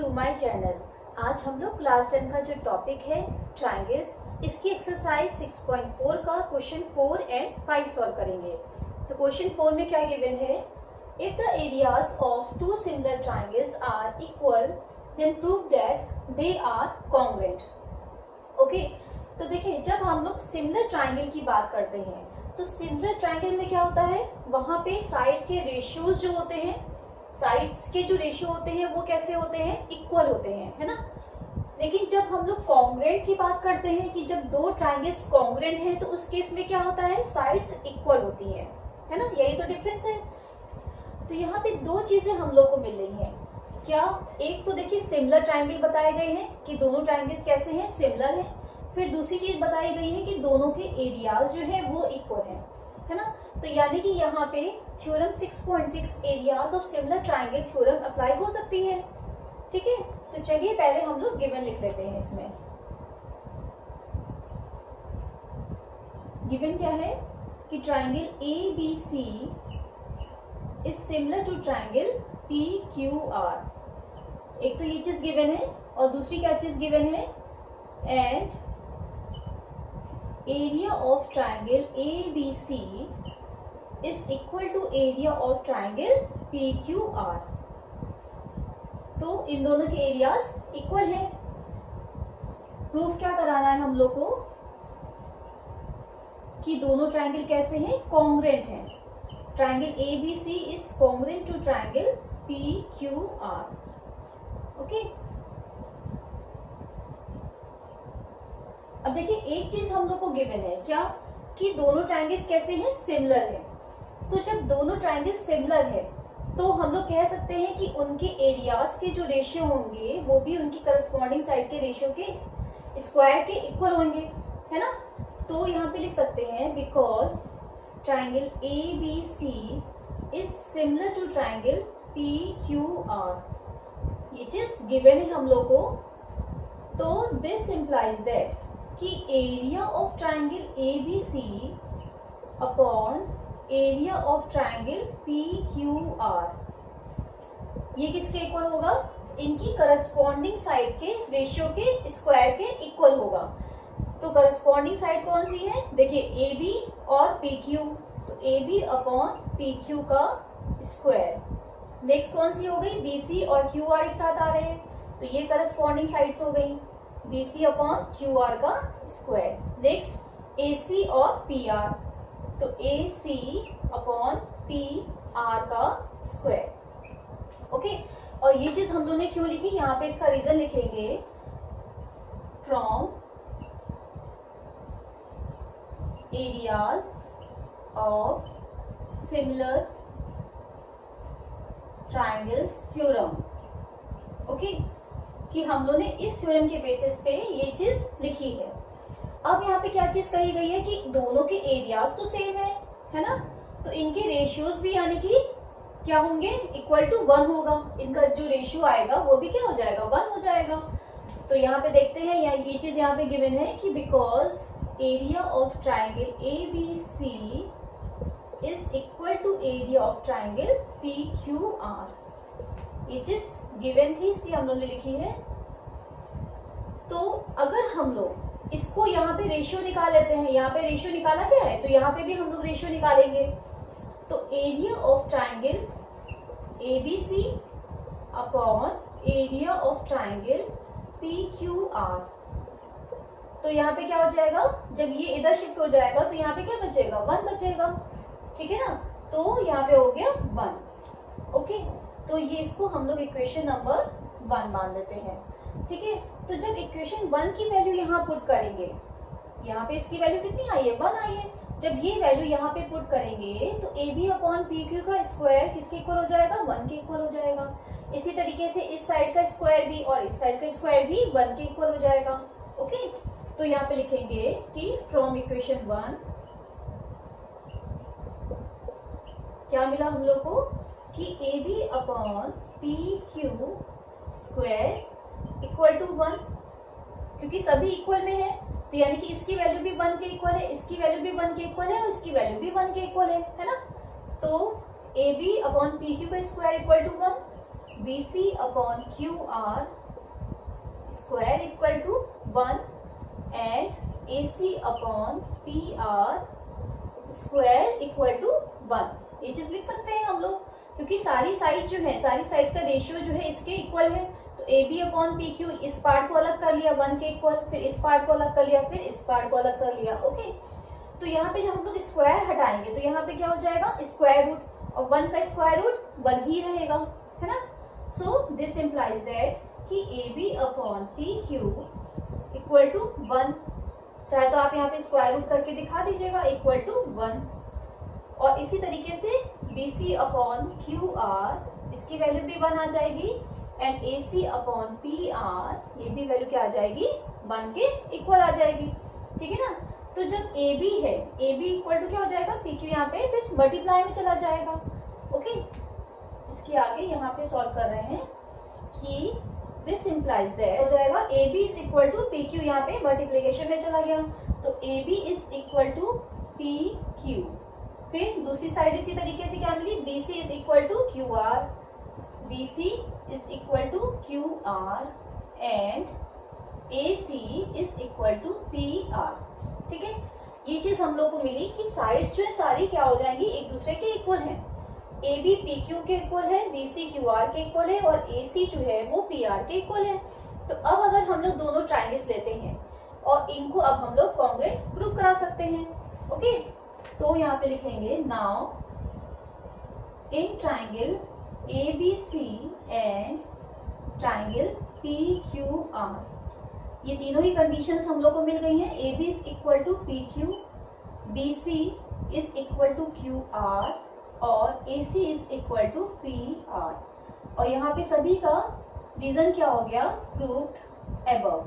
To my channel. आज हम लोग क्लास 10 का जो टॉपिक है ट्रायंगल्स, इसकी एक्सरसाइज 6.4 का क्वेश्चन 4 एंड 5 सॉल्व करेंगे। तो क्वेश्चन 4 में क्या गिवन है, if the areas of two similar triangles are equal then prove that they are congruent. Okay, तो देखिए जब हम लोग सिमिलर ट्रायंगल की बात करते हैं तो सिमिलर ट्रायंगल में क्या होता है, वहां पे साइड के रेशियोज जो होते हैं, साइड्स के जो रेशियो होते हैं वो कैसे होते हैं, इक्वल होते हैं, है ना। लेकिन जब हम लोग कॉन्ग्रुएंट की बात करते हैं कि जब दो ट्रायंगल्स कॉन्ग्रुएंट हैं तो उस केस में क्या होता है, साइड्स इक्वल होती हैं, है ना। यही तो डिफरेंस है। तो यहाँ पे दो चीजें हम लोग को मिल रही हैं। क्या, एक तो देखिए सिमिलर ट्रायंगल बताए गए हैं कि दोनों ट्रायंगल्स कैसे हैं, सिमिलर हैं। फिर दूसरी चीज बताई गई है कि दोनों के एरियाज जो है वो इक्वल है ना। तो यानी कि यहाँ पे theorem 6.6 areas of similar triangle theorem apply हो सकती है। ठीक है, तो चलिए पहले हम लोग गिवन लिख लेते हैं। इसमें गिवन क्या है कि triangle ABC is similar to triangle PQR। एक तो ये चीज गिवन है और दूसरी क्या चीज गिवन है, and area of triangle ABC is equal to area of triangle PQR। तो इन दोनों के एरियाज इक्वल हैं। प्रूफ क्या कराना है हम लोग को कि दोनों ट्रायंगल कैसे हैं, कॉन्ग्रुएंट हैं। Triangle ABC is congruent to triangle PQR। Okay, अब देखिए एक चीज हम लोग को गिवन है क्या, कि दोनों ट्रायंगल्स कैसे हैं, सिमिलर है। तो जब दोनों ट्रायंगल्स सिमिलर है तो हम लोग कह सकते हैं कि उनके एरियाज के जो रेशियो होंगे वो भी उनकी करस्पॉन्डिंग साइड के रेशियो के स्क्वायर के इक्वल होंगे, है ना। तो यहाँ पे लिख सकते हैं because triangle ABC is similar to triangle PQR। ये चीज गिवन है हम लोग को। तो दिस इम्प्लाइज दैट कि area of triangle ABC upon area of triangle PQR ये किसके इक्वल होगा, इनकी करस्पॉन्डिंग साइड के रेशियो के स्क्वायर के इक्वल होगा। तो करस्पॉन्डिंग साइड कौन सी है, देखिए AB और PQ, तो AB अपॉन PQ का स्क्वायर। नेक्स्ट कौन सी हो गई, BC और QR एक साथ आ रहे हैं, तो ये करस्पॉन्डिंग साइड्स हो गई, BC अपॉन QR का स्क्वायर। नेक्स्ट AC और PR, तो AC अपॉन PR का स्क्वायर। ओके, और ये चीज हम लोगों ने क्यों लिखी, यहाँ पे इसका रीजन लिखेंगे। From areas of similar triangles theorem. Okay, कि हम लोगों ने इस थ्योरम के बेसिस पे ये चीज लिखी है। अब यहाँ पे क्या चीज कही गई है कि दोनों के एरियाज तो सेम है ना। तो इनके रेशियोज भी यानी कि क्या होंगे, इक्वल टू 1 होगा। इनका जो रेशियो आएगा वो भी क्या हो जाएगा, 1 हो जाएगा। तो यहाँ पे देखते हैं, ये चीज यहाँ पे गिवन है कि because area of triangle ABC is equal to area of triangle PQR। ये चीज गिवन थी इसलिए हम लोगों ने लिखी है। तो अगर हम लोग इसको यहाँ पे रेशियो निकाल लेते हैं, यहाँ पे रेशियो निकाला गया है तो यहाँ पे भी हम लोग रेशियो निकालेंगे। तो area of triangle ABC upon area of triangle PQR, तो यहाँ पे क्या हो जाएगा, जब ये इधर शिफ्ट हो जाएगा तो यहाँ पे क्या बचेगा, 1 बचेगा। ठीक है ना, तो यहाँ पे हो गया 1। ओके, तो ये इसको हम लोग इक्वेशन नंबर 1 मान लेते हैं। ठीक है, तो जब इक्वेशन 1 की वैल्यू यहाँ पुट करेंगे, यहाँ पे इसकी वैल्यू कितनी आई है, 1 आई है। जब ये वैल्यू यहाँ पे पुट करेंगे तो AB अपॉन PQ का स्क्वायर किसके इक्वल हो जाएगा, 1 के इक्वल हो जाएगा। इसी तरीके से इस साइड का स्क्वायर भी और इस साइड का स्क्वायर भी 1 के इक्वल हो जाएगा। ओके, तो यहाँ पे लिखेंगे कि फ्रॉम इक्वेशन 1 क्या मिला हम लोग को, कि AB upon PQ square equal to 1, क्योंकि सभी इक्वल में है तो यानी कि इसकी वैल्यू भी 1 के इक्वल है, इसकी वैल्यू भी 1 के इक्वल है और इसकी वैल्यू भी 1 के इक्वल है ना। तो AB अपॉन PQ का square equal to 1, BC upon QR square equal to 1 and AC upon PR square equal to 1। ये चीज लिख सकते हैं हम लोग, क्योंकि सारी साइड जो है, सारी साइड्स का रेशियो जो है इसके इक्वल है। तो AB अपॉन PQ, इस पार्ट को अलग कर लिया 1 के इक्वल, फिर इस पार्ट को अलग कर लिया, फिर इस पार्ट को अलग कर लिया। ओके, तो यहाँ पे जब हम लोग स्क्वायर हटाएंगे तो यहाँ पे क्या हो जाएगा, स्क्वायर रूट, और 1 का स्क्वायर रूट 1 ही रहेगा, है ना। सो दिस इम्प्लाइज दैट कि AB upon PQ equal to 1, चाहे तो आप यहाँ पे स्क्वायर रूट करके दिखा दीजिएगा, इक्वल टू 1। और इसी तरीके से BC अपॉन QR, इसकी वैल्यू भी 1 आ जाएगी, एंड AC अपॉन PR, ये भी वैल्यू क्या आ जाएगी, 1 के इक्वल आ जाएगी, ठीक है ना। तो जब AB है, AB इक्वल टू क्या हो जाएगा, PQ यहाँ पे फिर मल्टीप्लाई में चला जाएगा। ओके, इसके आगे यहाँ पे सॉल्व कर रहे हैं कि दिस इम्प्लाइज दैट हो जाएगा AB is equal to PQ, यहाँ पे मल्टीप्लिकेशन में चला गया, तो AB is equal to PQ। फिर दूसरी साइड इसी तरीके से क्या मिली, BC is equal to QR, BC is equal to QR and AC is equal to PR, ठीक है। ये चीज हम लोग को मिली कि साइड जो है सारी क्या हो जाएंगी, एक दूसरे के इक्वल है। AB PQ के इक्वल है, BC QR के इक्वल है, और AC जो है वो PR के इक्वल है। तो अब अगर हम लोग दोनों ट्राइंगल्स लेते हैं और इनको अब हम लोग कॉन्ग्रुएंट प्रूव करा सकते हैं। ओके, तो यहाँ पे लिखेंगे now in triangle ABC and triangle PQR, ये तीनों ही कंडीशंस हम लोग को मिल गई हैं। AB is equal to PQ, BC is equal to QR और AC is equal to PR, और यहाँ पे सभी का रीजन क्या हो गया, प्रूव्ड अबव,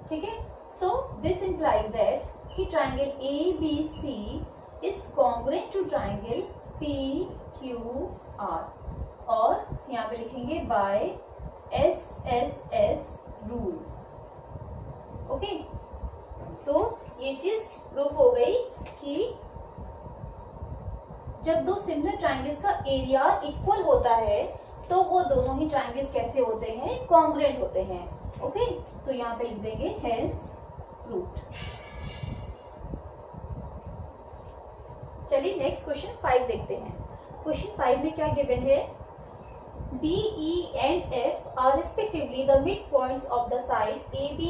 ठीक है। सो दिस इम्प्लाइज दैट कि triangle ABC is congruent to triangle PQR, और यहाँ पे लिखेंगे बाय SSS रूल। ओके, तो ये चीज प्रूफ हो गई कि जब दो सिमिलर ट्राइंगल्स का एरिया इक्वल होता है तो वो दोनों ही ट्राइंगल्स कैसे होते हैं, कॉन्ग्रुएंट होते हैं। ओके, तो यहाँ पे लिख देंगे हेंस प्रूव्ड। चलिए नेक्स्ट क्वेश्चन 5 देखते हैं। क्वेश्चन 5 में क्या गिवन है, D, E and F are respectively the midpoints of the side AB,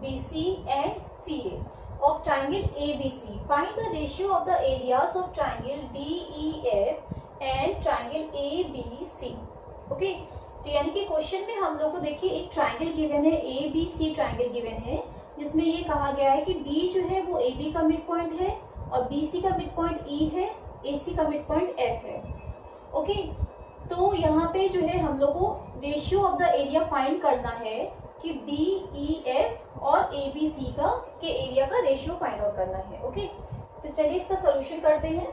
BC and CA of triangle ABC. Find the ratio of the areas of triangle DEF and triangle ABC. Okay, तो यानी कि question में हम लोग को देखिए एक triangle given है, ABC ट्राइंगल गिवन है, जिसमें ये कहा गया है कि D जो है वो AB का मिड पॉइंट है, और BC का मिड पॉइंट E है, AC का मिड पॉइंट F है। ओके, तो यहाँ पे जो है हम लोग को ratio of the area find करना है कि DEF और ABC का के एरिया का रेशियो फाइंड आउट करना है। ओके, तो चलिए इसका सॉल्यूशन करते हैं।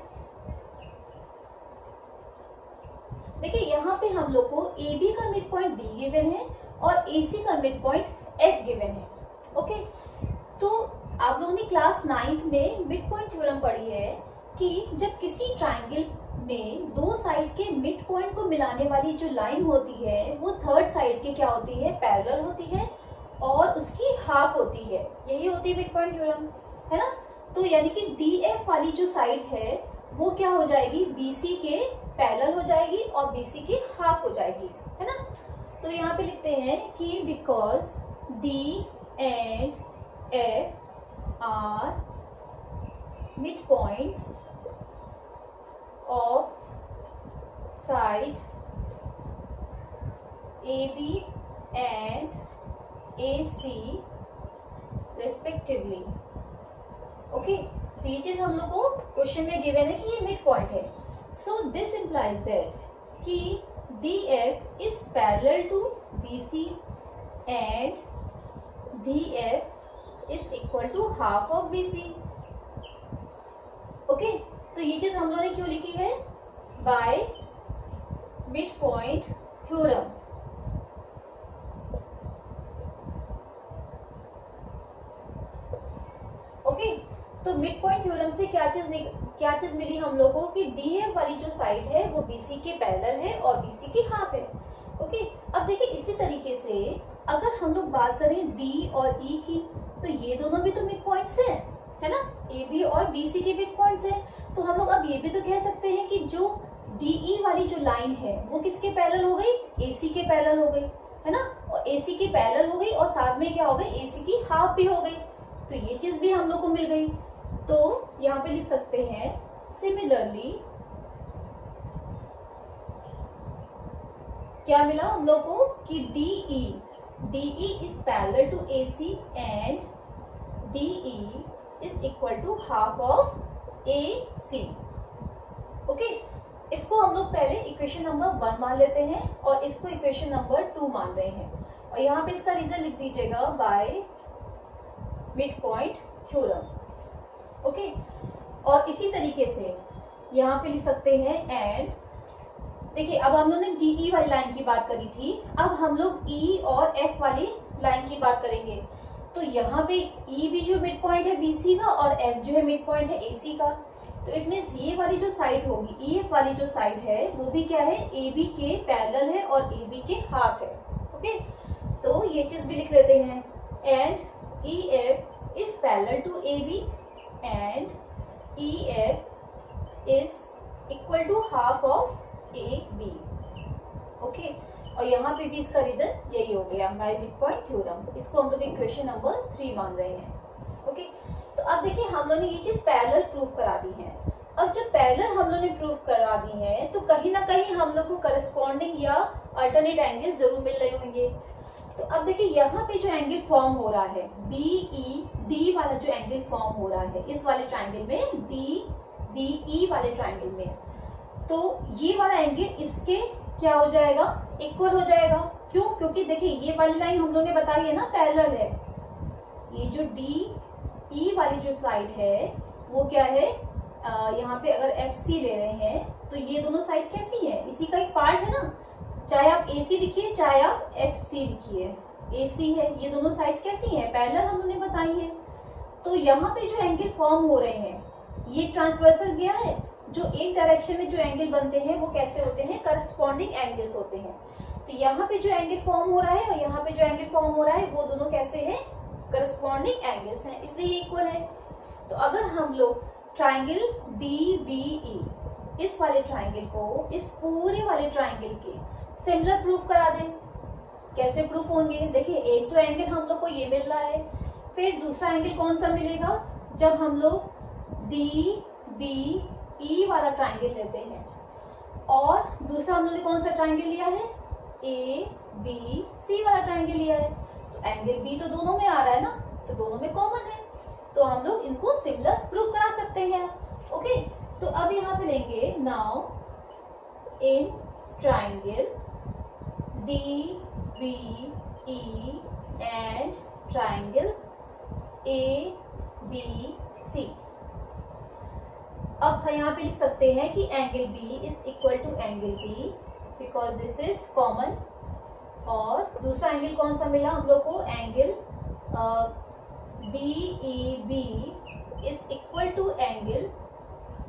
देखिए यहाँ पे हम लोग को AB का मिड पॉइंट D गिवन है और AC का मिड पॉइंट F गिवन है। ओके, तो आप लोगों ने क्लास 9th में मिड पॉइंट थ्योरम पढ़ी है कि जब किसी ट्राइंगल में दो साइड के मिड पॉइंट को मिलाने वाली जो लाइन होती है वो थर्ड साइड के क्या होती है, पैरेलल होती है, और उसकी हाफ होती है, यही होती है मिड पॉइंट थ्योरम, है ना। तो यानी कि DF वाली जो साइड है वो क्या हो जाएगी, BC के पैरेलल हो जाएगी और BC की हाफ हो जाएगी, है ना। तो यहाँ पे लिखते हैं कि because D and F are midpoints of side AB and AC respectively. Okay, तो ये चीज हम लोग को क्वेश्चन में गिवन है कि ये मिड पॉइंट है। सो दिस इम्प्लाइज दैट कि DF is parallel to BC and DF is equal to half of BC। Okay, तो ये चीज हम लोगों ने क्यों लिखी है, by mid point theorem. Okay, तो मिड पॉइंट थ्योरम से क्या क्या चीज मिली हम लोगों को कि DF वाली जो साइड है वो BC के पैरेलल है और BC की हाफ है। ओके, अब देखिए इसी तरीके से अगर हम लोग बात करें D और E की, तो ये दोनों भी तो मिड पॉइंट्स हैं, है ना, AB और BC के मिड पॉइंट्स हैं। तो हम लोग अब ये भी तो कह सकते हैं कि जो DE वाली जो लाइन है वो किसके पैरेलल हो गई, AC के पैरेलल हो गई, है ना, और AC की पैरेलल हो गई और साथ में क्या हो गई, AC की हाफ भी हो गई। तो ये चीज भी हम लोग को मिल गई। तो यहाँ पे लिख सकते हैं सिमिलरली क्या मिला हम लोग को कि DE is parallel to AC and DE is equal to half of AC। Okay, इसको हम लोग पहले इक्वेशन नंबर 1 मान लेते हैं और इसको इक्वेशन नंबर 2 मान रहे हैं, और यहाँ पे इसका रीजन लिख दीजिएगा bye mid point theorem. Okay, और इसी तरीके से यहाँ पे लिख सकते हैं एंड, देखिए अब हम लोग ने DE वाली लाइन की बात करी थी, अब हम लोग E और F वाली लाइन की बात करेंगे। तो यहाँ पे E भी जो मिड पॉइंट है BC का और F जो है मिड पॉइंट है AC का। तो इट मीन्स ये वाली जो साइड होगी, EF वाली जो साइड है वो भी क्या है, AB के पैरेलल है और AB के हाफ है। ओके, तो ये चीज भी लिख लेते हैं and EF is parallel to AB and EF is equal to half of AB। Okay, और यहाँ पे भी इसका रीजन यही हो गया बाय मिड पॉइंट थ्योरम। इसको हम लोग इक्वेशन नंबर 3 मान रहे हैं। ओके, तो अब देखिए हम लोगों ने ये चीज पैरेलल प्रूफ करा दी है। अब जब पैरेलल हम लोगों ने प्रूफ करा दी है तो कहीं ना कहीं हम लोग को करस्पॉन्डिंग या अल्टरनेट एंगल्स जरूर मिल रहे होंगे। तो अब देखिए यहाँ पे जो एंगल फॉर्म हो रहा है D वाला जो एंगल फॉर्म हो रहा है इस वाले ट्राइंगल में, DE वाले ट्राइंगल में, तो ये वाला एंगल इसके क्या हो जाएगा, इक्वल हो जाएगा। क्यों, क्योंकि देखिए ये वाली लाइन हम लोगों ने बताई है ना पैरेलल है। ये जो DE वाली जो साइड है वो क्या है, यहाँ पे अगर FC ले रहे हैं तो ये दोनों साइड्स कैसी हैं, इसी का एक पार्ट है ना, चाहे आप AC लिखिए चाहे आप FC लिखिए, AC है, ये दोनों साइड्स कैसी हैं, पैरेलल हम लोगों ने बताई है। तो यहाँ पे जो एंगल फॉर्म हो रहे हैं ये ट्रांसवर्सल गया है, जो एक डायरेक्शन में जो एंगल बनते हैं वो कैसे होते हैं, करस्पॉन्डिंग एंगल्स होते हैं। तो यहाँ पे जो एंगल फॉर्म हो रहा है और यहाँ पे जो एंगल फॉर्म हो रहा है वो दोनों कैसे हैं, करस्पॉन्डिंग एंगल्स हैं, इसलिए ये इक्वल है। तो अगर हम लोग ट्राइंगल DBE इस वाले ट्राइंगल को इस पूरे वाले ट्राइंगल के सिमिलर प्रूफ करा दें, कैसे प्रूफ होंगे, देखिए एक तो एंगल हम लोग को ये मिल रहा है, फिर दूसरा एंगल कौन सा मिलेगा, जब हम लोग DBE वाला ट्राइंगल लेते हैं और दूसरा हम लोग ने कौन सा ट्राइंगल लिया है, ABC वाला ट्राइंगल लिया है। तो एंगल B तो दोनों में आ रहा है ना, तो दोनों में कॉमन है, तो हम लोग इनको सिमिलर प्रूफ करा सकते हैं। ओके, तो अब यहाँ पे लेंगे now in triangle DBE and triangle ABC। अब यहाँ पे लिख सकते हैं कि angle B is equal to angle B because this is common, और दूसरा एंगल कौन सा मिला हम लोग को, angle DEB is equal to angle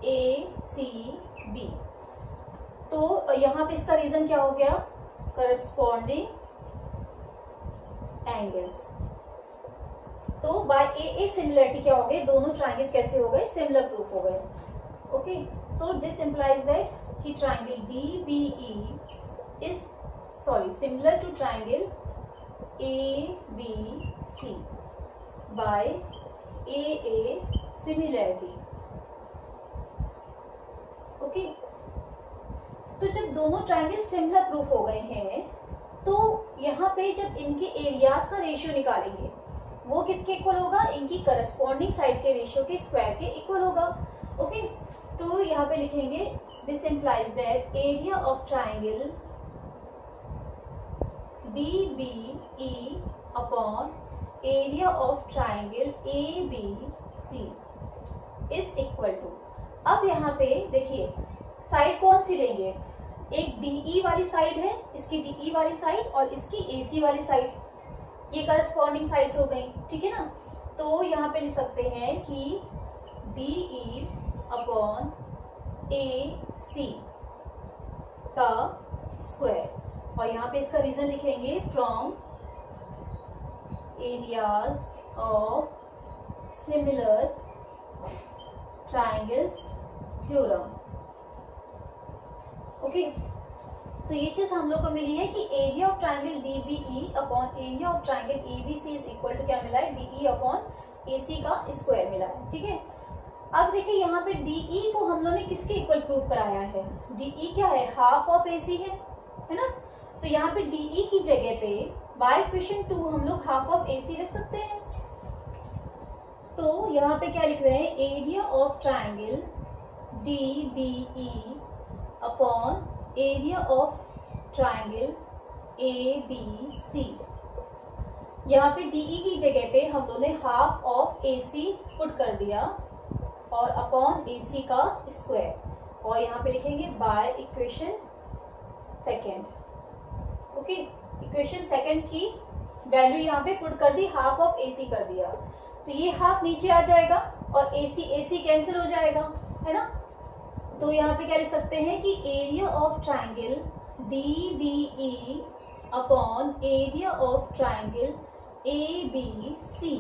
ACB। तो यहाँ पे इसका रीजन क्या हो गया, करस्पॉन्डिंग एंगल्स। तो बाय ए सिमिलरिटी क्या हो गए, दोनों ट्राइंगल्स कैसे हो गए, सिमिलर प्रूफ हो गए। Okay, so this implies that कि triangle DBE is similar to triangle ABC by A similarity. Okay, तो जब दोनों ट्राइंगल सिमिलर प्रूफ हो गए हैं तो यहाँ पे जब इनके एरियाज का रेशियो निकालेंगे वो किसके इक्वल होगा, इनकी करस्पॉन्डिंग साइड के रेशियो के स्क्वायर के इक्वल होगा। ओके, तो यहाँ पे लिखेंगे this implies that area of triangle DBE upon area of triangle ABC is equal to, अब यहाँ पे देखिए साइड कौन सी लेंगे, एक DE वाली साइड है, इसकी DE वाली साइड और इसकी AC वाली साइड, ये करस्पॉन्डिंग साइड्स हो गई, ठीक है ना। तो यहाँ पे लिख सकते हैं कि DE अपॉन ए सी का स्क्वायर। और यहाँ पे इसका रीजन लिखेंगे from areas of similar triangles theorem. Okay, तो ये चीज हम लोग को मिली है कि area of triangle DBE upon area of triangle ABC is equal to क्या मिला है, DE अपॉन AC का स्क्वायर मिला है। ठीक है, अब देखिए यहाँ पे DE को हम लोग ने किसके इक्वल प्रूव कराया है, DE क्या है, हाफ ऑफ AC है ना। तो यहाँ पे DE की जगह पे बाय इक्वेशन 2 हम लोग हाफ ऑफ AC रख सकते हैं। तो यहाँ पे क्या लिख रहे हैं, area of triangle DBE upon area of triangle ABC। यहाँ पे DE की जगह पे हम लोगों ने हाफ ऑफ AC पुट कर दिया और अपॉन AC का स्क्वायर, और यहाँ पे लिखेंगे by equation second. Okay, equation second की वैल्यू यहाँ पे पुट कर दी, हाफ ऑफ AC कर दिया, तो ये हाफ नीचे आ जाएगा और AC कैंसिल हो जाएगा, है ना। तो यहाँ पे क्या लिख सकते हैं कि area of triangle DBE upon area of triangle ABC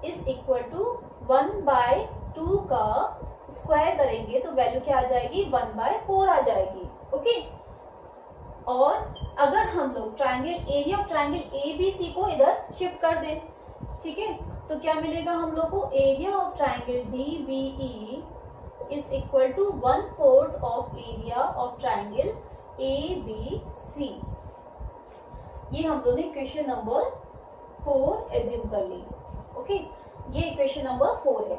is equal to 1/2 का स्क्वायर करेंगे तो वैल्यू क्या आ जाएगी, 1/4 आ जाएगी। ओके, और अगर हम लोग triangle area of triangle ABC को इधर शिफ्ट कर दें, ठीक है, तो क्या मिलेगा हम लोग को, area of triangle DBE is equal to 1/4 of area of triangle ABC। ये हम लोगों ने इक्वेशन नंबर 4 एज्यूम कर ली। ओके, ये इक्वेशन नंबर 4 है।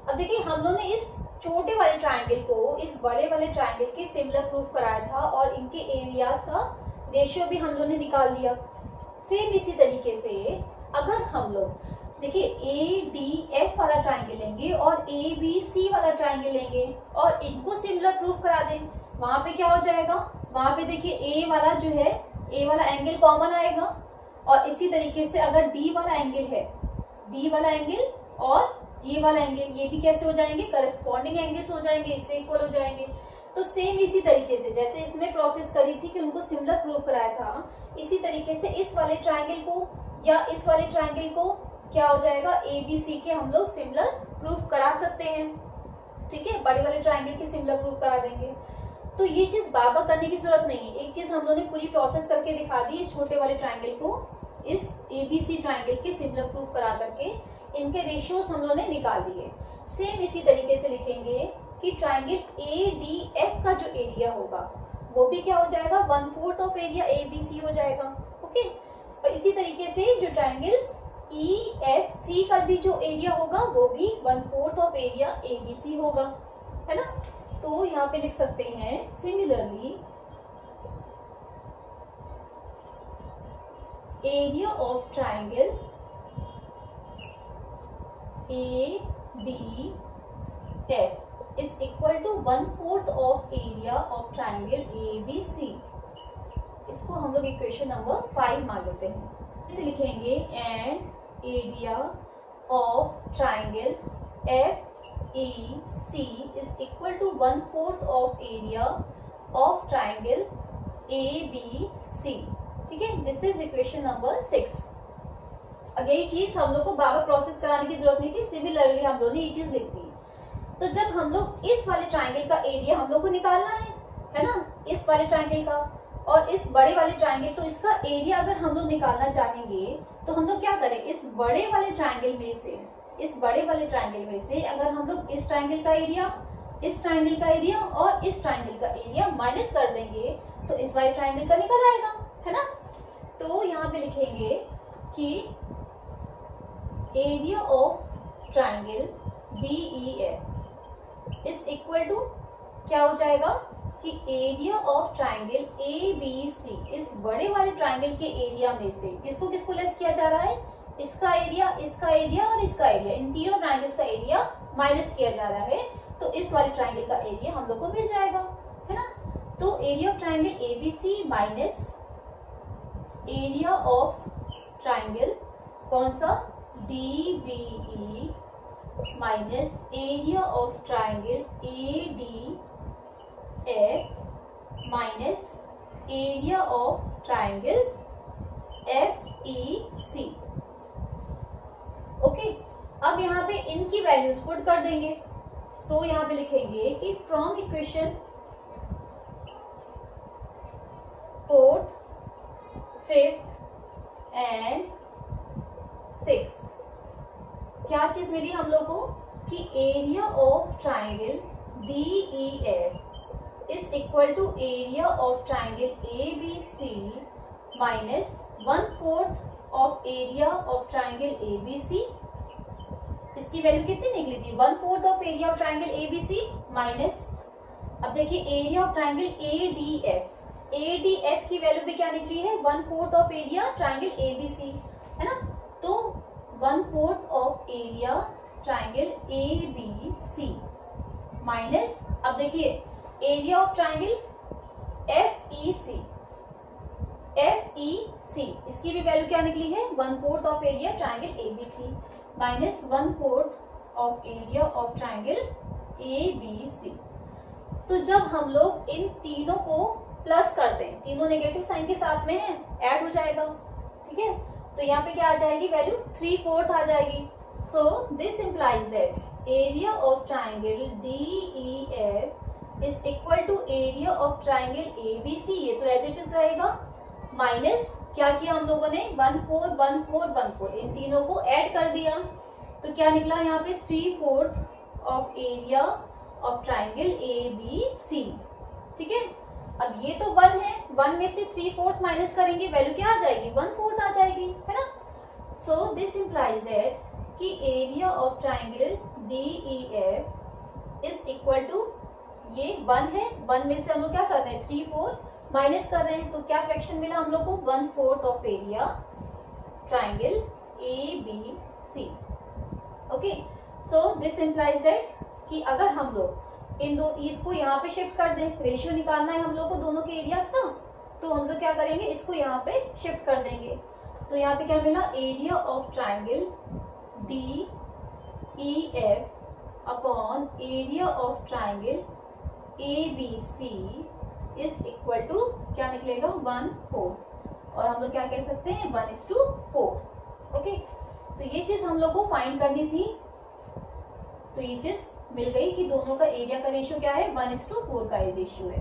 अब देखिए हम लोगों ने इस छोटे वाले ट्राइंगल को इस बड़े वाले ट्राइंगल के सिमिलर प्रूफ कराया था और इनके एरियाज का रेशियो भी हम लोगों ने निकाल दिया। सेम इसी तरीके से अगर हम लोग देखिए ADF वाला ट्राइंगल लेंगे और ABC वाला ट्राइंगल लेंगे और इनको सिमिलर प्रूफ करा दें, वहां पे क्या हो जाएगा, वहां पे देखिए A वाला जो है, A वाला एंगल कॉमन आएगा, और इसी तरीके से अगर D वाला एंगल है, D वाला एंगल और ये वाला एंगल, ये भी कैसे हो जाएंगे, करस्पॉन्डिंग एंगल्स हो जाएंगे, इससे इक्वल हो जाएंगे। तो सेम इसी तरीके से जैसे इसमें प्रोसेस करी थी कि उनको सिमिलर प्रूफ कराया था, इसी तरीके से इस वाले ट्राइंगल को या इस वाले ट्राइंगल को क्या हो जाएगा, ABC के हम लोग सिमिलर प्रूफ करा सकते हैं। ठीक है, बड़े वाले ट्राइंगल के सिमिलर प्रूफ करा देंगे। तो ये चीज बार बार करने की जरूरत नहीं है, एक चीज हम लोगों ने पूरी प्रोसेस करके दिखा दी, इस छोटे वाले ट्राइंगल को इस ABC ट्राइंगल के सिमिलर प्रूफ करा करके इनके रेशियोज हम लोगों ने निकाल दिए। सेम इसी तरीके से लिखेंगे कि ट्राइंगल ADF का जो एरिया होगा वो भी क्या हो जाएगा, 1/4 ऑफ एरिया ABC हो जाएगा। ओके, और इसी तरीके से जो ट्राइंगल EFC का भी जो एरिया होगा वो भी 1/4 ऑफ एरिया ABC होगा, है ना। तो यहाँ पे लिख सकते हैं similarly area of triangle ADF is equal to 1/4 of area of triangle ABC। इसको हम लोग इक्वेशन नंबर 5 मान लेते हैं। इसे लिखेंगे and area of triangle FEC is equal to 1/4 of area of triangle ABC। ठीक है, दिस इज इक्वेशन नंबर 6। अब यही चीज हम लोग को बार बार प्रोसेस कराने की जरूरत नहीं थी, सिमिलरली हम लोग ने ये चीज लिख दी। तो जब हम लोग इस वाले ट्राइंगल का एरिया हम लोग को निकालना है ना, इस वाले ट्राइंगल का और इस बड़े वाले ट्राइंगल, तो इसका एरिया अगर हम लोग निकालना चाहेंगे तो हम लोग क्या करें, इस बड़े वाले ट्राइंगल में से, इस बड़े वाले ट्राइंगल में से अगर हम लोग इस ट्राइंगल का एरिया, इस ट्राइंगल का एरिया और इस ट्राइंगल का एरिया माइनस कर देंगे तो इस वाले ट्राइंगल का निकल आएगा, है ना। तो यहाँ पे लिखेंगे कि area of triangle DEF is equal to क्या हो जाएगा कि एरिया ऑफ ट्राइंगल ABC, इस बड़े वाले ट्राइंगल के एरिया में से किसको किसको लेस किया जा रहा है, इसका एरिया, इसका एरिया और इसका एरिया, इन तीनों ट्राइंगल्स का एरिया माइनस किया जा रहा है, तो इस वाले ट्राइंगल का एरिया हम लोग को मिल जाएगा, है ना। तो area of triangle ABC minus area of triangle कौन सा, DBE minus area of triangle ADF minus area of triangle FEC। Okay, अब यहाँ पे इनकी वैल्यूज पुट कर देंगे। तो यहाँ पे लिखेंगे कि from equation 4th, 5th and 6th क्या चीज मिली हम लोग को कि area of triangle DEF is equal to area of triangle ABC minus 1/4 of area of triangle ABC। इसकी वैल्यू कितनी निकली थी? 1/4 of area of triangle ABC minus, अब देखिए एरिया ऑफ ट्राइंगल ADF की वैल्यू भी क्या निकली है? 1/4 ऑफ एरिया ट्राइंगल ABC, है ना। तो 1/4 of area triangle ABC minus, अब देखिए एरिया ऑफ ट्राइंगल FEC इसकी भी वैल्यू क्या निकली है? 1/4 of area triangle ABC minus 1/4 of area of triangle ABC। तो जब हम लोग इन तीनों को प्लस कर दें, तीनों नेगेटिव साइन के साथ में है, ऐड हो जाएगा, ठीक है। तो यहाँ पे क्या आ जाएगी वैल्यू? 3/4 आ जाएगी। So this implies that area of triangle DEF is equal to area of triangle ABC, ये तो एज इट इज रहेगा, माइनस क्या किया हम लोगों ने? 1/4 1/4 1/4 इन तीनों को ऐड कर दिया। तो क्या निकला यहाँ पे? 3/4 of area of triangle ABC, ठीक है। अब ये तो 1 है, 1 में से 3/4 माइनस करेंगे, वैल्यू क्या आ जाएगी? 1/4 आ जाएगी, है ना। सो दिस इंप्लाइज दैट कि area of triangle DEF is equal to, ये 1 है, 1 में से हम लोग क्या कर रहे हैं? 3/4 माइनस कर रहे हैं, तो क्या फ्रैक्शन मिला हम लोग को? 1/4 of area triangle ABC। Okay, so this implies that कि अगर हम लोग इन दो इसको यहाँ पे शिफ्ट कर दें, रेशियो निकालना है हम लोग को दोनों के एरियाज का, तो हम लोग क्या करेंगे? इसको यहाँ पे शिफ्ट कर देंगे। तो यहाँ पे क्या मिला? Area of triangle DEF upon area of triangle ABC is equal to क्या निकलेगा? 1/4, और हम लोग क्या कह सकते हैं? 1:4। ओके, तो ये चीज हम लोग को फाइंड करनी थी। तो ये चीज मिल गई कि दोनों का एरिया का रेशियो क्या है? 1:4 का रेशियो है।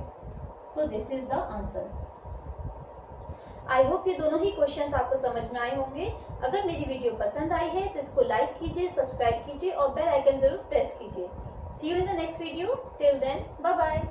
So this is the answer. I hope ये दोनों ही क्वेश्चंस आपको समझ में आए होंगे। अगर मेरी वीडियो पसंद आई है तो इसको लाइक कीजिए, सब्सक्राइब कीजिए और बेल आइकन जरूर प्रेस कीजिए। See you in the next video. Till then, bye bye.